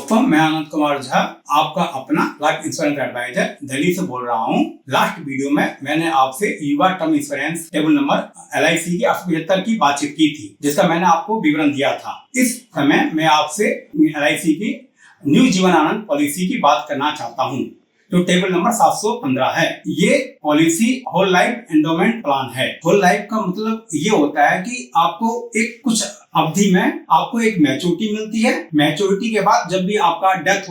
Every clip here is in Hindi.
दोस्तों, मैं आनंद कुमार झा, आपका अपना लाइफ इंश्योरेंस एडवाइजर दिल्ली से बोल रहा हूँ। लास्ट वीडियो में मैंने आपसे युवा term insurance table number LIC की 875 की बातचीत की थी, जिसका मैंने आपको विवरण दिया था। इस समय मैं आपसे LIC की न्यू जीवन आनंद पॉलिसी की बात करना चाहता हूँ, जो टेबल नंबर 715 है। ये policy whole life endowment plan है। होल लाइफ का मतलब ये होता है कि आपको एक कुछ अवधि में आपको एक मैच्योरिटी मिलती है। मैच्योरिटी के बाद जब भी आपका डेथ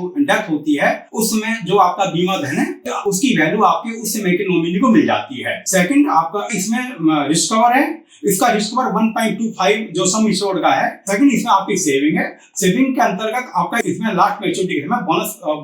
होती है, उस समय जो आपका बीमा धन है उसकी वैल्यू आपके उस समय के नॉमिनी को मिल जाती है। सेकंड, आपका इसमें रिस्क कवर है। इसका रिस्क कवर 1.25 जो सम इंश्योर्ड का है। सेकंड, इसमें आपकी सेविंग है। सेविंग के अंतर्गत आपका इसमें लास्ट मैच्योरिटी के समय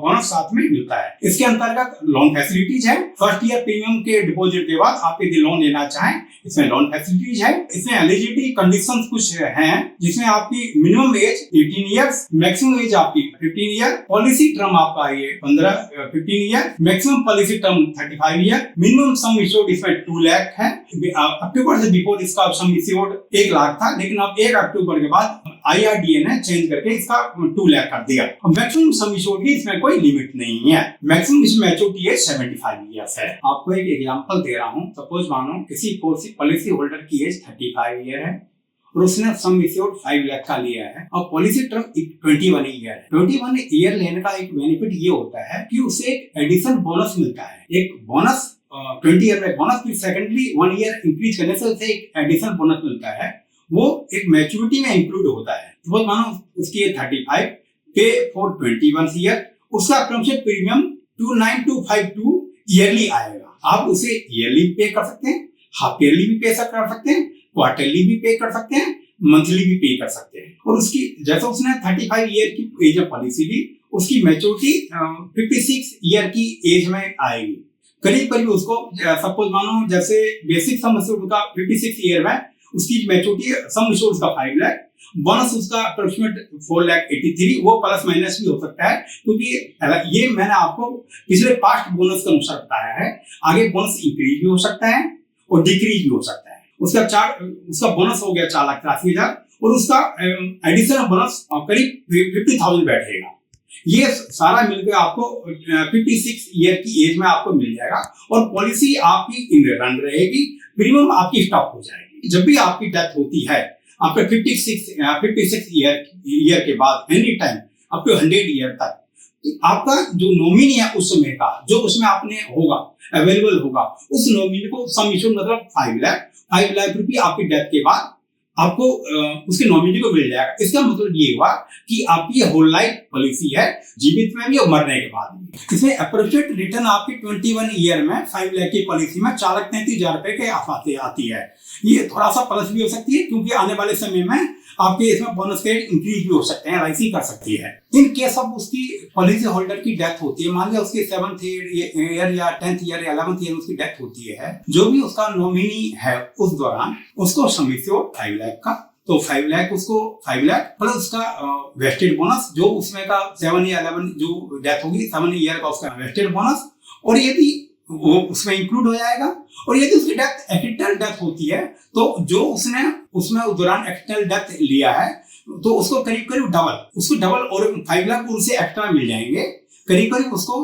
बोनस साथ में मिलता है। इसके अंतर्गत लोन फैसिलिटीज है। फर्स्ट ईयर प्रीमियम के डिपॉजिट के बाद आप यदि लोन लेना चाहें, इसमें लोन फैसिलिटीज है। इसमें एलिजिबिलिटी कंडीशंस कुछ हैं, जिसमें आपकी minimum age 18 years, maximum age आपकी 15 ईयर, पॉलिसी टर्म आपका ये 15 year, maximum policy term 35 year, minimum सम इंश्योर्ड इसमें 2 लाख है। अक्टूबर से बिफोर इसका सम इंश्योर्ड 1 लाख था, लेकिन अब 1 अक्टूबर के बाद IRDA ने चेंज करके इसका 2 लाख कर दिया। मैक्सिमम सम इंश्योर्ड की इसमें कोई लिमिट नहीं है। मैक्सिमम इसमें मैच्योरिटी एज 75 इयर्स है। आपको एक एग्जांपल दे रहा हूँ। सपोज मानो किसी पॉलिसी होल्डर की एज 35 ईयर है और उसने सम इंश्योर्ड 5 लाख का लिया है और पॉलिसी टर्म 21 ईयर है। 21 ईयर लेने का एक बेनिफिट ये होता है कि उसे एक एडिशनल बोनस मिलता है। एक बोनस 20 ईयर में बोनस, फिर सेकेंडली 1 ईयर इंक्रीज करने से उसे एक एडिशनल बोनस मिलता है। वो एक मैच्योरिटी में इंक्लूड होता है। तो मानो उसकी 35 पे फॉर 21 ईयर, उसका टर्म से प्रीमियम 29252 ईयरली आएगा। आप उसे ईयरली पे कर सकते हैं, हाफ ईयरली भी पे कर सकते हैं, क्वार्टरली भी पे कर सकते हैं, मंथली भी पे कर सकते हैं। और उसकी जैसे उसने 35 ईयर की एज में पॉलिसी ली, उसकी मैच्योरिटी 56 ईयर की एज में आएगी। करीब उसको सपोज मानो जैसे बेसिक सम इंश्योर्ड का 56 ईयर में उसकी मैच्योरिटी सम इंश्योर्ड का 5 लाख, बोनस उसका अप्रोक्सीमेट 4,83,000, वो प्लस माइनस भी हो सकता है, क्योंकि ये मैंने आपको पिछले पास्ट बोनस का अनुसार बताया है। आगे बोनस इंक्रीज भी हो सकता है और डिक्रीज भी हो सकता है। उसका बोनस हो गया 4,83,000 और उसका एडिशनल बोनस करीब 50,000 बैठेगा। ये सारा मिलकर आपको 56 ईयर की एज में आपको मिल जाएगा और पॉलिसी आपकी इन रन रहेगी, प्रीमियम आपकी स्टॉप हो जाएगी। जब भी आपकी डेथ होती है आपके 56 ईयर के बाद any time up to 100 year तक, आपका जो नॉमिनी है उस समय का, जो उसमें आपने होगा अवेलेबल होगा, उस नॉमिनी को सम इंश्योर्ड मतलब 5 लाख रुपये आपकी डेथ के बाद आपको उसके नॉमिनी को मिल जाएगा। इसका मतलब ये हुआ कि आपकी होल लाइफ पॉलिसी है, जीवित में भी और मरने के बाद भी। इसमें अप्रोप्रिएट रिटर्न आपकी 21 ईयर में 5 लाख की पॉलिसी में 4,33,000 रुपए के आसपास आती है। ये थोड़ा सा प्लस भी हो सकती है, क्योंकि आने वाले समय में आपके इसमें बोनस के इंक्रीज भी हो सकते हैं, LIC कर सकती है। इन केस ऑफ उसकी पॉलिसी होल्डर की डेथ होती है, मान लिया उसकी 7th ईयर या 10th ईयर या 11th ईयर उसकी डेथ होती है, जो भी उसका नॉमिनी है उस दौरान उसको सम इंश्योर्ड 5 लाख का, तो 5 लाख उसको 5 लाख प्लस उसका वेस्टेड बोनस, जो उसमें का 7 या 11 जो डेथ होगी 7 ईयर का उसका वेस्टेड बोनस, और यदि वो उसमें इंक्लूड हो जाएगा। और यदि उसकी डेथ एक्सीडेंटल डेथ होती है, तो जो उसने उसमें उस दौरान एक्सीडेंटल डेथ लिया है, तो उसको करीब उसको डबल और 5 लाख उनसे एक्स्ट्रा मिल जाएंगे। करीब उसको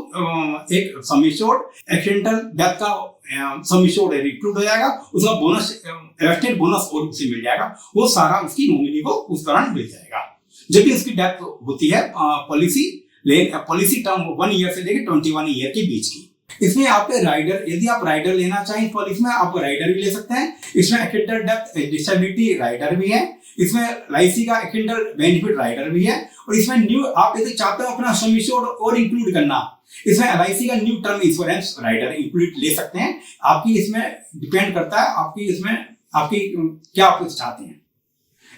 एक सम इंश्योर्ड एक्सीडेंटल डेथ का सम इंश्योर्ड इंक्लूड हो जाएगा, उसका बोनस वेस्टेड बोनस और उसे मिल जाएगा। वो सारा उसकी नॉमिनी को उस दौरान मिल जाएगा। जब भी उसकी डेथ होती है पॉलिसी टर्म 1 ईयर से लेकर 21 ईयर के बीच की। इसमें आपके राइडर, यदि आप राइडर लेना चाहें पॉलिसी में, आप राइडर भी ले सकते हैं। इसमें एक्सीडेंटल डेथ डिसेबिलिटी राइडर भी है, इसमें LIC का एक्सीडेंटल बेनिफिट राइडर भी है, और इसमें न्यू आप यदि चाहते हो अपना सम इंश्योर्ड और इंक्लूड करना, इसमें LIC का new term insurance rider include ले सकते हैं। आपकी इसमें डिपेंड करता है आपकी क्या आप चाहते हैं।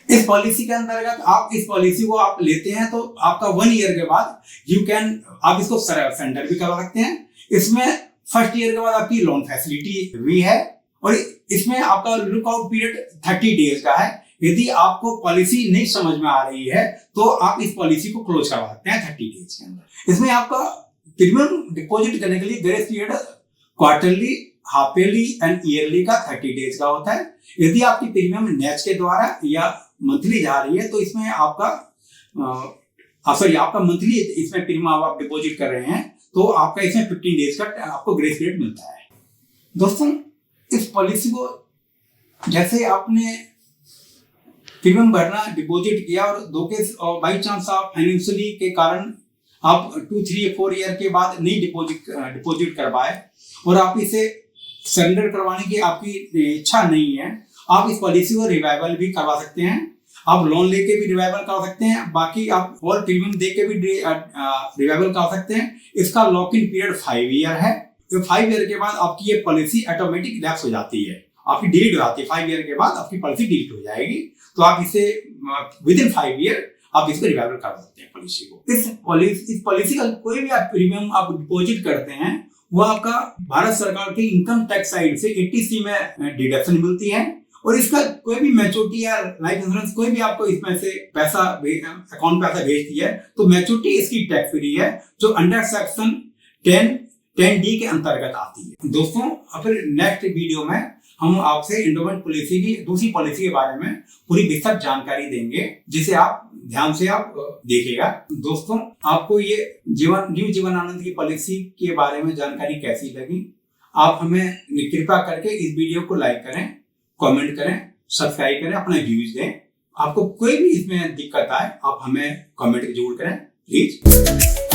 इस पॉलिसी के अंतर्गत आप इस पॉलिसी को आप लेते हैं तो आपका 1 ईयर के बाद आप इसको सरेंडर भी करवा सकते हैं। इसमें फर्स्ट ईयर के बाद आपकी लोन फैसिलिटी भी है, और इसमें आपका लुकआउट पीरियड 30 डेज का है। यदि आपको पॉलिसी नहीं समझ में आ रही है तो आप इस पॉलिसी को क्लोज करवा सकते हैं 30 डेज के अंदर। इसमें आपका प्रीमियम डिपॉजिट करने के लिए grace period quarterly, half yearly and yearly का 30 डेज का होता है। यदि आपकी प्रीमियम नेच के द्वारा या मंथली जा रही है तो इसमें आपका सॉरी आपका मंथली इसमें प्रीमियम आप डिपॉजिट कर रहे हैं तो आपका इसमें 15 डेज का आपको ग्रेस पीरियड मिलता है। दोस्तों इस पॉलिसी को जैसे आपने प्रीमियम भरना डिपॉजिट किया और बाई चांस आप फाइनेंशियली के कारण आप 2-3-4 ईयर के बाद नहीं डिपॉजिट कर पाए और आप इसे सरेंडर करवाने की आपकी इच्छा नहीं है, आप इस पॉलिसी को रिवाइवल भी करवा सकते हैं। आप लोन लेके भी रिवाइवल करवा सकते हैं, बाकी आप और प्रीमियम दे के भी रिवाइवल करवा सकते हैं। इसका लॉक इन पीरियड 5 ईयर है। तो 5 ईयर के बाद आपकी ये पॉलिसी ऑटोमेटिक लैप्स हो जाती है, आपकी डिलीट हो जाती है। 5 ईयर के बाद आपकी पॉलिसी डिलीट हो जाएगी, तो आप इसे विद इन 5 ईयर आप इसको रिवाइवल कर सकते हैं पॉलिसी को। इस पॉलिसी का कोई भी आप प्रीमियम आप डिपॉजिट करते हैं वो आपका भारत सरकार के इनकम टैक्स साइड से 80C में डिडक्शन मिलती है और इसका कोई भी मैच्योरिटी या लाइफ इंश्योरेंस कोई भी आपको इसमें से पैसा अकाउंट पैसा भेजती है तो मैच्योरिटी इसकी टैक्स फ्री है, जो अंडर सेक्शन 10D के अंतर्गत आती है। दोस्तों फिर नेक्स्ट वीडियो में हम आपसे एंडोमेंट पॉलिसी की दूसरी पॉलिसी के बारे में पूरी विस्तृत जानकारी देंगे, जिसे आप ध्यान से आप देखिएगा। दोस्तों आपको ये न्यू जीवन आनंद की पॉलिसी के बारे में जानकारी कैसी लगी? आप हमें कृपया करके इस वीडियो को लाइक करें, कमेंट करें, सब्सक्राइब करें, अपने व्यूज दें। आपको कोई भी इसमें दिक्कत आए आप हमें कमेंट जरूर करें प्लीज।